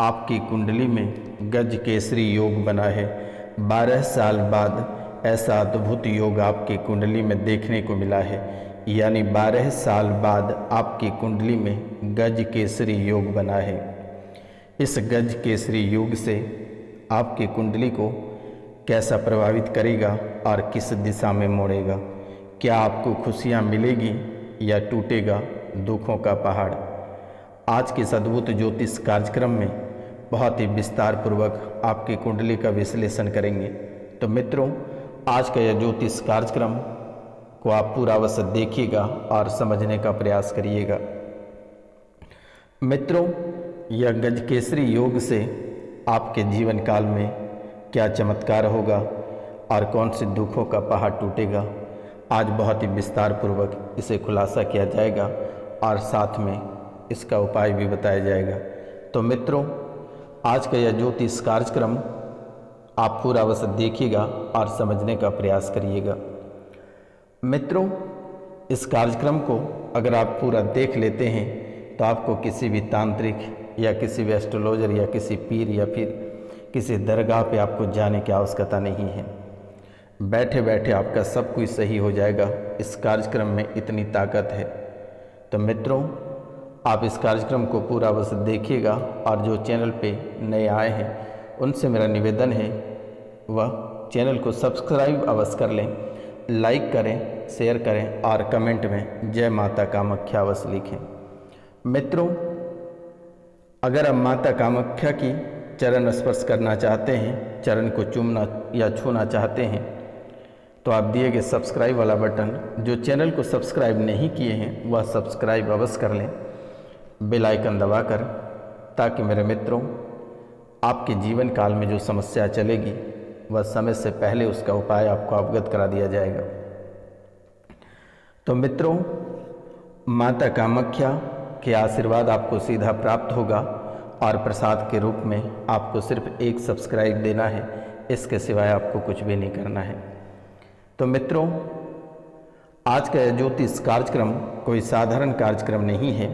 आपकी कुंडली में गज केसरी योग बना है। 12 साल बाद ऐसा अद्भुत योग आपकी कुंडली में देखने को मिला है। यानी 12 साल बाद आपकी कुंडली में गज केसरी योग बना है। इस गज केसरी योग से आपकी कुंडली को कैसा प्रभावित करेगा और किस दिशा में मोड़ेगा? क्या आपको खुशियाँ मिलेगी या टूटेगा दुखों का पहाड़? आज के इस अद्भुत ज्योतिष कार्यक्रम में बहुत ही विस्तार पूर्वक आपकी कुंडली का विश्लेषण करेंगे। तो मित्रों, आज का यह ज्योतिष कार्यक्रम को आप पूरा अवश्य देखिएगा और समझने का प्रयास करिएगा। मित्रों, यह गजकेसरी योग से आपके जीवन काल में क्या चमत्कार होगा और कौन से दुखों का पहाड़ टूटेगा, आज बहुत ही विस्तार पूर्वक इसे खुलासा किया जाएगा और साथ में इसका उपाय भी बताया जाएगा। तो मित्रों, आज का यह ज्योतिष कार्यक्रम आप पूरा अवश्य देखिएगा और समझने का प्रयास करिएगा। मित्रों, इस कार्यक्रम को अगर आप पूरा देख लेते हैं तो आपको किसी भी तांत्रिक या किसी भी एस्ट्रोलॉजर या किसी पीर या फिर किसी दरगाह पे आपको जाने की आवश्यकता नहीं है। बैठे बैठे आपका सब कुछ सही हो जाएगा। इस कार्यक्रम में इतनी ताकत है। तो मित्रों, आप इस कार्यक्रम को पूरा अवश्य देखिएगा और जो चैनल पे नए आए हैं उनसे मेरा निवेदन है वह चैनल को सब्सक्राइब अवश्य कर लें, लाइक करें, शेयर करें और कमेंट में जय माता कामाख्या अवश्य लिखें। मित्रों, अगर आप माता कामाख्या की चरण स्पर्श करना चाहते हैं, चरण को चूमना या छूना चाहते हैं, तो आप दिए गए सब्सक्राइब वाला बटन, जो चैनल को सब्सक्राइब नहीं किए हैं वह सब्सक्राइब अवश्य कर लें, बेल आइकन दबाकर, ताकि मेरे मित्रों आपके जीवन काल में जो समस्या चलेगी वह समय से पहले उसका उपाय आपको अवगत करा दिया जाएगा। तो मित्रों, माता कामाख्या के आशीर्वाद आपको सीधा प्राप्त होगा और प्रसाद के रूप में आपको सिर्फ एक सब्सक्राइब देना है, इसके सिवाय आपको कुछ भी नहीं करना है। तो मित्रों, आज का ज्योतिष कार्यक्रम कोई साधारण कार्यक्रम नहीं है।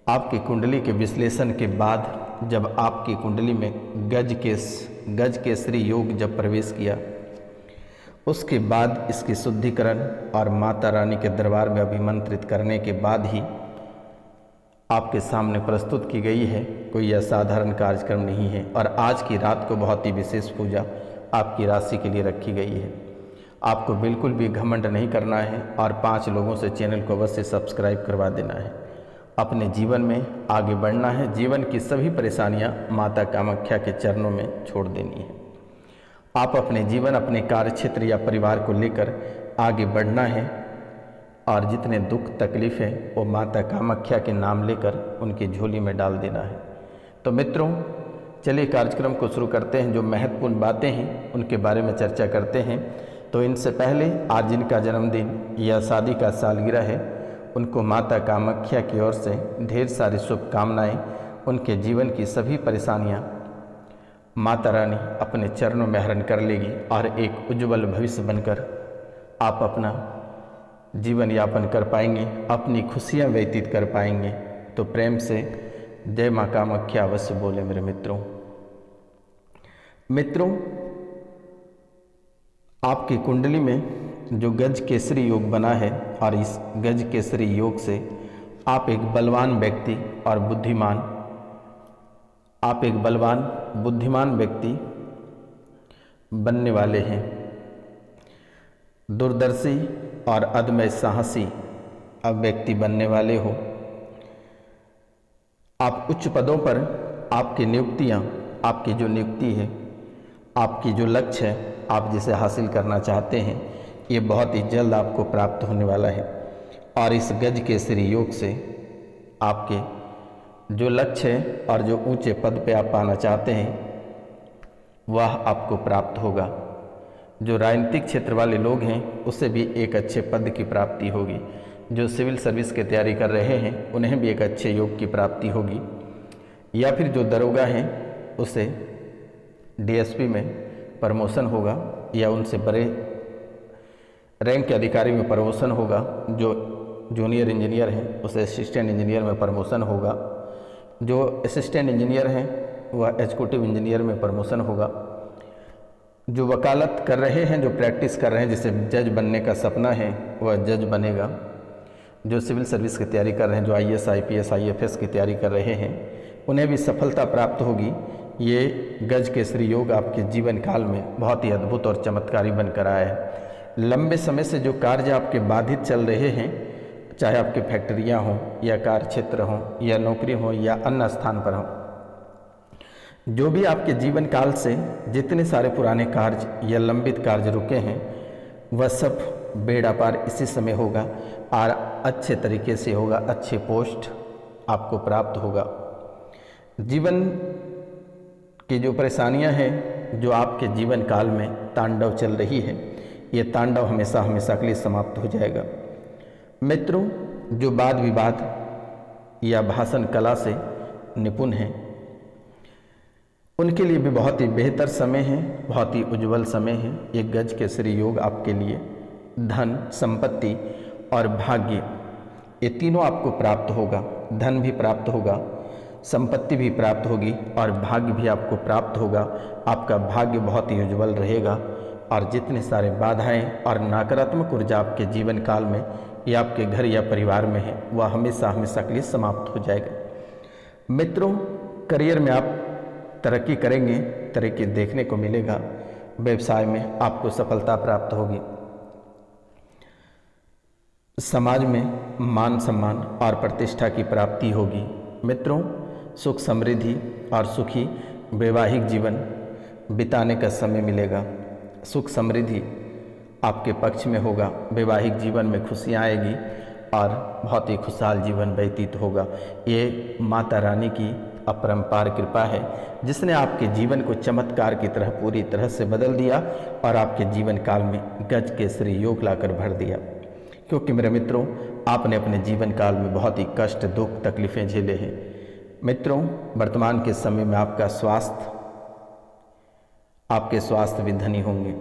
आपकी कुंडली के विश्लेषण के बाद जब आपकी कुंडली में गज केसरी योग जब प्रवेश किया, उसके बाद इसकी शुद्धिकरण और माता रानी के दरबार में अभिमंत्रित करने के बाद ही आपके सामने प्रस्तुत की गई है। कोई असाधारण कार्यक्रम नहीं है। और आज की रात को बहुत ही विशेष पूजा आपकी राशि के लिए रखी गई है। आपको बिल्कुल भी घमंड नहीं करना है और 5 लोगों से चैनल को अवश्य सब्सक्राइब करवा देना है। अपने जीवन में आगे बढ़ना है। जीवन की सभी परेशानियां माता कामाख्या के चरणों में छोड़ देनी है। आप अपने जीवन, अपने कार्य क्षेत्र या परिवार को लेकर आगे बढ़ना है और जितने दुख तकलीफ है वो माता कामाख्या के नाम लेकर उनकी झोली में डाल देना है। तो मित्रों, चलिए कार्यक्रम को शुरू करते हैं। जो महत्वपूर्ण बातें हैं उनके बारे में चर्चा करते हैं। तो इनसे पहले आज जिनका जन्मदिन या शादी का सालगिरह है उनको माता कामाख्या की ओर से ढेर सारी शुभकामनाएं। उनके जीवन की सभी परेशानियां माता रानी अपने चरणों में हरण कर लेगी और एक उज्जवल भविष्य बनकर आप अपना जीवन यापन कर पाएंगे, अपनी खुशियां व्यतीत कर पाएंगे। तो प्रेम से जय माँ कामाख्या अवश्य बोले मेरे मित्रों। मित्रों, आपकी कुंडली में जो गज केसरी योग बना है और इस गज केसरी योग से आप एक बलवान व्यक्ति और बुद्धिमान व्यक्ति बनने वाले हैं। दूरदर्शी और अदम्य साहसी अब व्यक्ति बनने वाले हो। आप उच्च पदों पर आपकी नियुक्तियां, आपकी जो नियुक्ति है, आपकी जो लक्ष्य है, आप जिसे हासिल करना चाहते हैं, ये बहुत ही जल्द आपको प्राप्त होने वाला है। और इस गज केसरी योग से आपके जो लक्ष्य है और जो ऊंचे पद पे आप पाना चाहते हैं वह आपको प्राप्त होगा। जो राजनीतिक क्षेत्र वाले लोग हैं उससे भी एक अच्छे पद की प्राप्ति होगी। जो सिविल सर्विस की तैयारी कर रहे हैं उन्हें भी एक अच्छे योग की प्राप्ति होगी। या फिर जो दरोगा हैं उसे डीएसपी में प्रमोशन होगा या उनसे बड़े रैंक के अधिकारी में प्रमोशन होगा। जो जूनियर इंजीनियर हैं उसे असिस्टेंट इंजीनियर में प्रमोशन होगा। जो असिस्टेंट इंजीनियर हैं वह एग्जीक्यूटिव इंजीनियर में प्रमोशन होगा। जो वकालत कर रहे हैं, जो प्रैक्टिस कर रहे हैं, जिसे जज बनने का सपना है वह जज बनेगा। जो सिविल सर्विस की तैयारी कर रहे हैं, जो IAS IPS IFS की तैयारी कर रहे हैं, उन्हें भी सफलता प्राप्त होगी। ये गज केसरी योग आपके जीवन काल में बहुत ही अद्भुत और चमत्कारी बनकर आया है। लंबे समय से जो कार्य आपके बाधित चल रहे हैं, चाहे आपकी फैक्ट्रियाँ हों या कार्य क्षेत्र हों या नौकरी हो या अन्य स्थान पर हों, जो भी आपके जीवन काल से जितने सारे पुराने कार्य या लंबित कार्य रुके हैं, वह सब बेड़ा पार इसी समय होगा और अच्छे तरीके से होगा। अच्छे पोस्ट आपको प्राप्त होगा। जीवन की जो परेशानियां हैं, जो आपके जीवन काल में तांडव चल रही है, ये तांडव हमेशा हमेशा के लिए समाप्त हो जाएगा। मित्रों, जो वाद विवाद या भाषण कला से निपुण हैं, उनके लिए भी बहुत ही बेहतर समय है, बहुत ही उज्जवल समय है। ये गज केसरी योग आपके लिए धन, संपत्ति और भाग्य, ये तीनों आपको प्राप्त होगा। धन भी प्राप्त होगा, संपत्ति भी प्राप्त होगी और भाग्य भी आपको प्राप्त होगा। आपका भाग्य बहुत ही उज्जवल रहेगा और जितने सारे बाधाएं और नकारात्मक ऊर्जा आपके जीवन काल में या आपके घर या परिवार में है, वह हमेशा हमेशा के लिए समाप्त हो जाएगा। मित्रों, करियर में आप तरक्की करेंगे, तरक्की देखने को मिलेगा। व्यवसाय में आपको सफलता प्राप्त होगी। समाज में मान सम्मान और प्रतिष्ठा की प्राप्ति होगी। मित्रों, सुख समृद्धि और सुखी वैवाहिक जीवन बिताने का समय मिलेगा। सुख समृद्धि आपके पक्ष में होगा। वैवाहिक जीवन में खुशियाँ आएगी और बहुत ही खुशहाल जीवन व्यतीत होगा। ये माता रानी की अपरंपार कृपा है, जिसने आपके जीवन को चमत्कार की तरह पूरी तरह से बदल दिया और आपके जीवन काल में गज केसरी योग लाकर भर दिया। क्योंकि मेरे मित्रों, आपने अपने जीवन काल में बहुत ही कष्ट, दुख, तकलीफ़ें झेले हैं। मित्रों, वर्तमान के समय में आपके स्वास्थ्य भी धनी होंगे,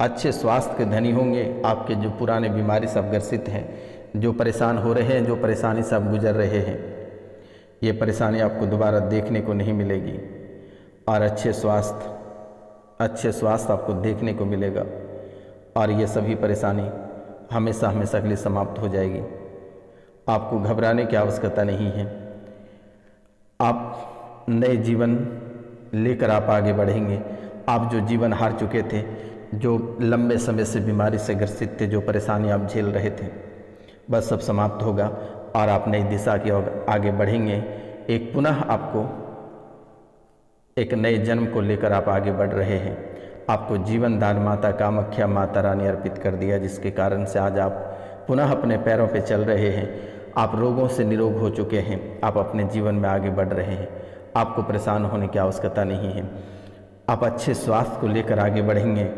अच्छे स्वास्थ्य के धनी होंगे। आपके जो पुराने बीमारी से आप ग्रसित हैं, जो परेशान हो रहे हैं, जो परेशानी से आप गुजर रहे हैं, ये परेशानी आपको दोबारा देखने को नहीं मिलेगी और अच्छे स्वास्थ्य आपको देखने को मिलेगा और ये सभी परेशानी हमेशा हमेशा के लिए समाप्त हो जाएगी। आपको घबराने की आवश्यकता नहीं है। आप नए जीवन लेकर आप आगे बढ़ेंगे। आप जो जीवन हार चुके थे, जो लंबे समय से बीमारी से ग्रसित थे, जो परेशानी आप झेल रहे थे, बस सब समाप्त होगा और आप नई दिशा की ओर आगे बढ़ेंगे। एक पुनः आपको एक नए जन्म को लेकर आप आगे बढ़ रहे हैं। आपको जीवन दान माता कामाख्या माता रानी अर्पित कर दिया, जिसके कारण से आज आप पुनः अपने पैरों पे चल रहे हैं। आप रोगों से निरोग हो चुके हैं। आप अपने जीवन में आगे बढ़ रहे हैं। आपको परेशान होने की आवश्यकता नहीं है। आप अच्छे स्वास्थ्य को लेकर आगे बढ़ेंगे।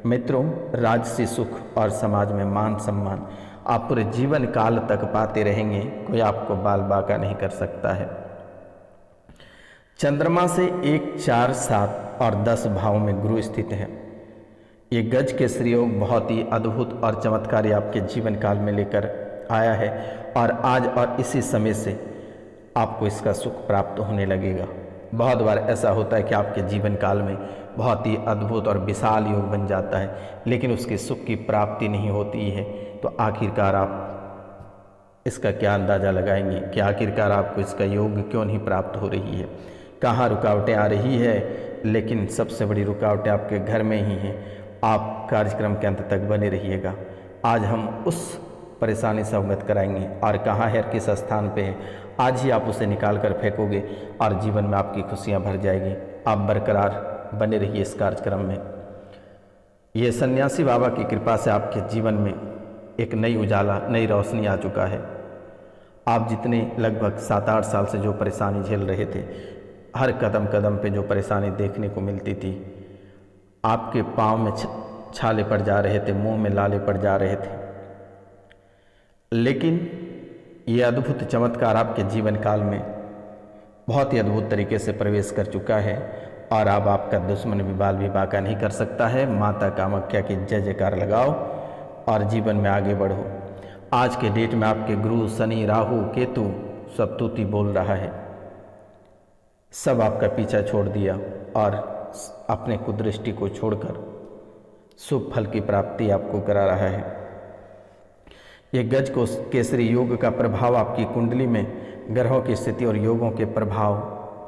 मित्रों, राजसी सुख और समाज में मान सम्मान आप पूरे जीवन काल तक पाते रहेंगे। कोई आपको बाल बाका नहीं कर सकता है। चंद्रमा से 1, 4, 7 और 10 भावों में गुरु स्थित है। ये गज केसरी योग बहुत ही अद्भुत और चमत्कारी आपके जीवन काल में लेकर आया है और आज और इसी समय से आपको इसका सुख प्राप्त होने लगेगा। बहुत बार ऐसा होता है कि आपके जीवन काल में बहुत ही अद्भुत और विशाल योग बन जाता है, लेकिन उसके सुख की प्राप्ति नहीं होती है। तो आखिरकार आप इसका क्या अंदाज़ा लगाएंगे कि आखिरकार आपको इसका योग क्यों नहीं प्राप्त हो रही है, कहाँ रुकावटें आ रही है। लेकिन सबसे बड़ी रुकावटें आपके घर में ही हैं। आप कार्यक्रम के अंत तक बने रहिएगा। आज हम उस परेशानी से अवगत कराएंगे और कहाँ है, किस स्थान पे है, आज ही आप उसे निकाल कर फेंकोगे और जीवन में आपकी खुशियाँ भर जाएगी। आप बरकरार बने रहिए इस कार्यक्रम में। ये सन्यासी बाबा की कृपा से आपके जीवन में एक नई उजाला, नई रोशनी आ चुका है। आप जितने लगभग 7-8 साल से जो परेशानी झेल रहे थे, हर कदम कदम पे जो परेशानी देखने को मिलती थी, आपके पाँव में छाले पड़ जा रहे थे, मुंह में लाले पड़ जा रहे थे, लेकिन ये अद्भुत चमत्कार आपके जीवन काल में बहुत ही अद्भुत तरीके से प्रवेश कर चुका है और अब आपका दुश्मन भी बाल भी बाका नहीं कर सकता है। माता कामाख्या की जय जयकार लगाओ और जीवन में आगे बढ़ो। आज के डेट में आपके गुरु, शनि, राहु, केतु सब तूती बोल रहा है। सब आपका पीछा छोड़ दिया और अपने कुदृष्टि को छोड़कर शुभ फल की प्राप्ति आपको करा रहा है। ये गज को केसरी योग का प्रभाव आपकी कुंडली में ग्रहों की स्थिति और योगों के प्रभाव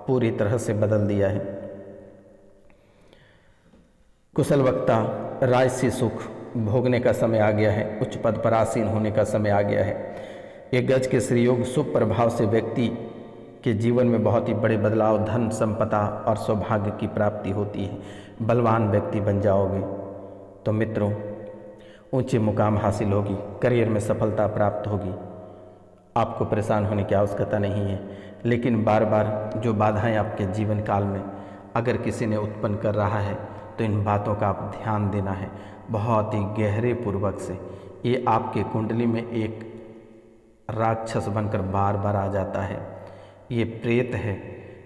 पूरी तरह से बदल दिया है। कुशल वक्ता राजसी सुख भोगने का समय आ गया है, उच्च पद पर आसीन होने का समय आ गया है। ये गज केसरी योग शुभ प्रभाव से व्यक्ति के जीवन में बहुत ही बड़े बदलाव, धन संपदा और सौभाग्य की प्राप्ति होती है। बलवान व्यक्ति बन जाओगे। तो मित्रों, ऊंचे मुकाम हासिल होगी, करियर में सफलता प्राप्त होगी। आपको परेशान होने की आवश्यकता नहीं है, लेकिन बार बार जो बाधाएं आपके जीवन काल में अगर किसी ने उत्पन्न कर रहा है तो इन बातों का आप ध्यान देना है बहुत ही गहरे पूर्वक से। ये आपके कुंडली में एक राक्षस बनकर बार बार आ जाता है। ये प्रेत है,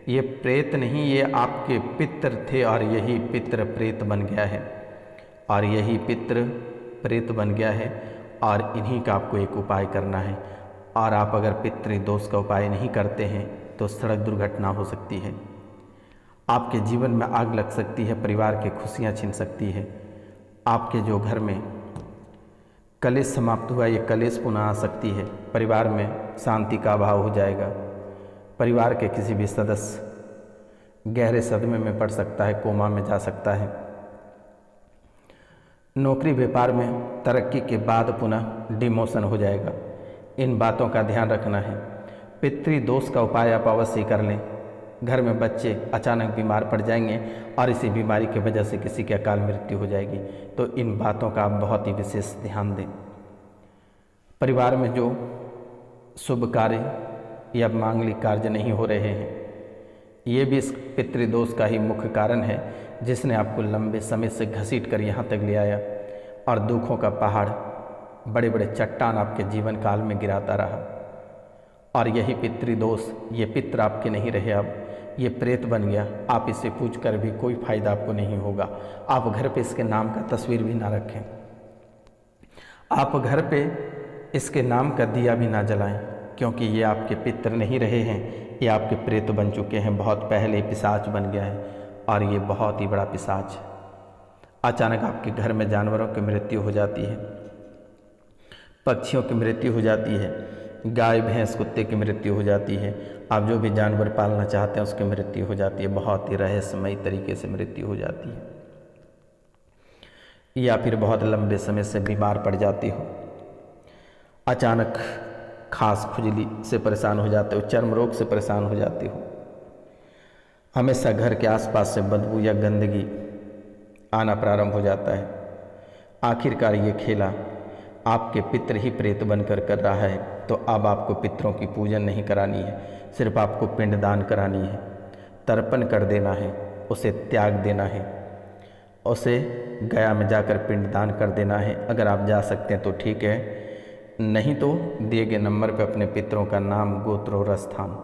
ये प्रेत नहीं, ये आपके पितृ थे और यही पितृ प्रेत बन गया है और यही पितृ प्रेत बन गया है और इन्हीं का आपको एक उपाय करना है। और आप अगर पितृ दोष का उपाय नहीं करते हैं तो सड़क दुर्घटना हो सकती है, आपके जीवन में आग लग सकती है, परिवार की खुशियां छीन सकती है। आपके जो घर में कलेश समाप्त हुआ, ये कलेश पुनः आ सकती है। परिवार में शांति का अभाव हो जाएगा। परिवार के किसी भी सदस्य गहरे सदमे में पड़ सकता है, कोमा में जा सकता है। नौकरी व्यापार में तरक्की के बाद पुनः डिमोशन हो जाएगा। इन बातों का ध्यान रखना है। पितृ दोष का उपाय आप अवश्य कर लें। घर में बच्चे अचानक बीमार पड़ जाएंगे और इसी बीमारी की वजह से किसी की अकाल मृत्यु हो जाएगी, तो इन बातों का आप बहुत ही विशेष ध्यान दें। परिवार में जो शुभ कार्य या मांगलिक कार्य नहीं हो रहे हैं, ये भी इस पितृदोष का ही मुख्य कारण है, जिसने आपको लंबे समय से घसीट कर यहाँ तक ले आया और दुखों का पहाड़, बड़े बड़े चट्टान आपके जीवन काल में गिराता रहा। और यही पितृदोष, ये पितृ आपके नहीं रहे, अब ये प्रेत बन गया। आप इससे पूछ कर भी कोई फायदा आपको नहीं होगा। आप घर पे इसके नाम का तस्वीर भी ना रखें, आप घर पे इसके नाम का दिया भी ना जलाएं, क्योंकि ये आपके पितृ नहीं रहे हैं, ये आपके प्रेत बन चुके हैं। बहुत पहले पिशाच बन गया है और ये बहुत ही बड़ा पिशाच। अचानक आपके घर में जानवरों की मृत्यु हो जाती है, पक्षियों की मृत्यु हो जाती है, गाय भैंस कुत्ते की मृत्यु हो जाती है। आप जो भी जानवर पालना चाहते हैं उसकी मृत्यु हो जाती है, बहुत ही रहस्यमयी तरीके से मृत्यु हो जाती है। या फिर बहुत लंबे समय से बीमार पड़ जाती हो, अचानक खांस खुजली से परेशान हो जाते हो, चर्म रोग से परेशान हो जाती हो, हमेशा घर के आसपास से बदबू या गंदगी आना प्रारंभ हो जाता है। आखिरकार ये खेला आपके पितृ ही प्रेत बनकर कर रहा है, तो अब आपको पितरों की पूजन नहीं करानी है, सिर्फ आपको पिंडदान करानी है, तर्पण कर देना है, उसे त्याग देना है, उसे गया में जाकर पिंडदान कर देना है। अगर आप जा सकते हैं तो ठीक है, नहीं तो दिए गए नंबर पर अपने पितरों का नाम, गोत्र और स्थान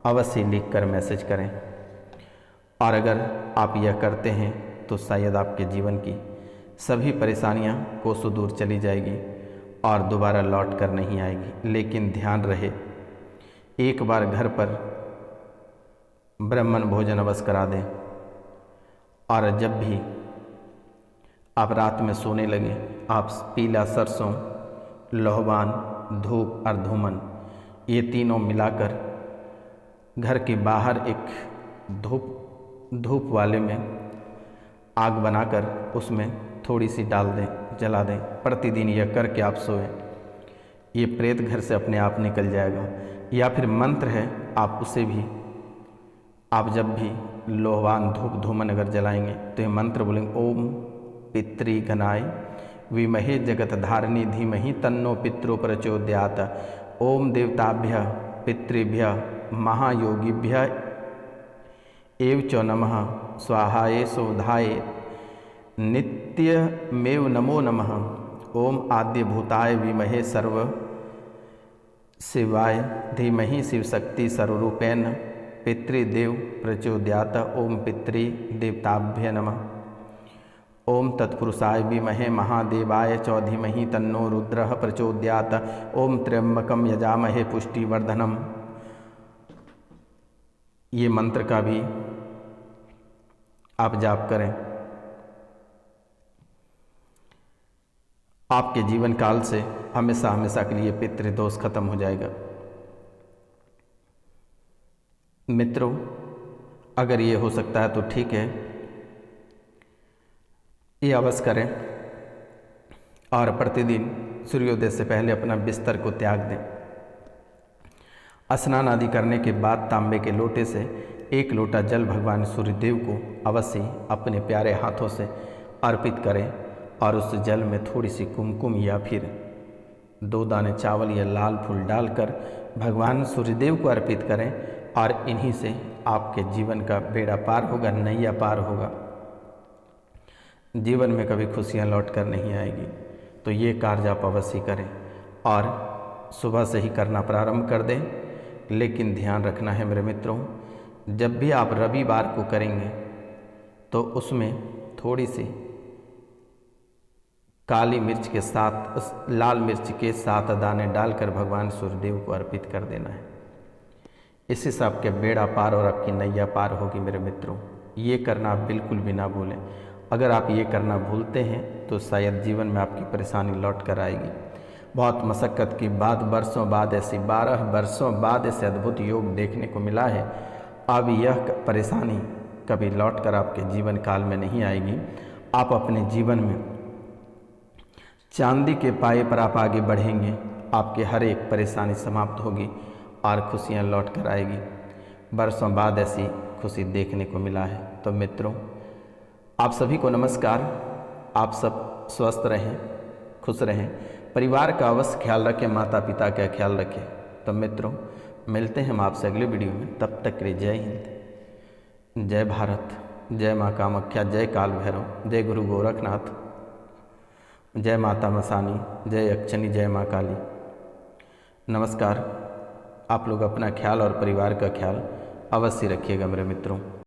अवश्य लिख कर मैसेज करें। और अगर आप यह करते हैं तो शायद आपके जीवन की सभी परेशानियां कोसों दूर चली जाएगी और दोबारा लौट कर नहीं आएगी। लेकिन ध्यान रहे, एक बार घर पर ब्राह्मण भोजन अवश्य करा दें। और जब भी आप रात में सोने लगे, आप पीला सरसों, लोहवान, धूप और धूमन, ये तीनों मिलाकर घर के बाहर एक धूप वाले में आग बनाकर उसमें थोड़ी सी डाल दें, जला दें। प्रतिदिन यह करके आप सोएं, ये प्रेत घर से अपने आप निकल जाएगा। या फिर मंत्र है, आप उसे भी, आप जब भी लोहवान धूप धूमन अगर जलाएंगे तो ये मंत्र बोलेंगे, ओम पितृ गणाय विमहे जगत धारिणी धीमहि तन्नो पितरो प्रचोदयात। ओम देवताभ्य पितृभ्य महायोगिभ्य एव च नमः स्वाहाय शोधाय नित्यमेव नमो नमः। ओम आद्य भूताय विमहे सर्व शिवाय धीमहि शिवशक्ति सर्वरूपेण पितृदेव प्रचोदयात। ओम पितृ देवताभ्य नमः। ओम तत्पुरुषाय विमहे महादेवाय च धीमहि तन्नो रुद्रः प्रचोदयात। ओम त्र्यंबकं यजामहे पुष्टिवर्धनम्। ये मंत्र का भी आप जाप करें। आपके जीवन काल से हमेशा हमेशा के लिए पितृदोष खत्म हो जाएगा। मित्रों, अगर ये हो सकता है तो ठीक है, ये अवश्य करें और प्रतिदिन सूर्योदय से पहले अपना बिस्तर को त्याग दें। स्नान आदि करने के बाद तांबे के लोटे से 1 लोटा जल भगवान सूर्यदेव को अवश्य अपने प्यारे हाथों से अर्पित करें और उस जल में थोड़ी सी कुमकुम या फिर 2 दाने चावल या लाल फूल डालकर भगवान सूर्यदेव को अर्पित करें और इन्हीं से आपके जीवन का बेड़ा पार होगा, नैया पार होगा। जीवन में कभी खुशियाँ लौट कर नहीं आएगी। तो ये कार्य आप अवश्य करें और सुबह से ही करना प्रारंभ कर दें। लेकिन ध्यान रखना है मेरे मित्रों, जब भी आप रविवार को करेंगे तो उसमें थोड़ी सी काली मिर्च के साथ, उस लाल मिर्च के 7 दाने डालकर भगवान सूर्यदेव को अर्पित कर देना है। इससे से आपके बेड़ा पार और आपकी नैया पार होगी मेरे मित्रों। ये करना आप बिल्कुल भी ना भूलें। अगर आप ये करना भूलते हैं तो शायद जीवन में आपकी परेशानी लौट कर आएगी। बहुत मशक्क़त के बाद वर्षों बाद ऐसी 12 वर्षों बाद ऐसे अद्भुत योग देखने को मिला है। अब यह परेशानी कभी लौट कर आपके जीवन काल में नहीं आएगी। आप अपने जीवन में चांदी के पाए पर आप आगे बढ़ेंगे। आपके हर एक परेशानी समाप्त होगी और खुशियाँ लौट कर आएगी। वर्षों बाद ऐसी खुशी देखने को मिला है। तो मित्रों, आप सभी को नमस्कार। आप सब स्वस्थ रहें, खुश रहें, परिवार का अवश्य ख्याल रखें, माता पिता का ख्याल रखें। तो मित्रों, मिलते हैं हम आपसे अगले वीडियो में। तब तक के लिए जय हिंद, जय भारत, जय माँ कामाख्या, जय काल भैरव, जय गुरु गोरखनाथ, जय माता मसानी, जय यक्षिणी, जय माँ काली। नमस्कार। आप लोग अपना ख्याल और परिवार का ख्याल अवश्य रखिएगा मेरे मित्रों।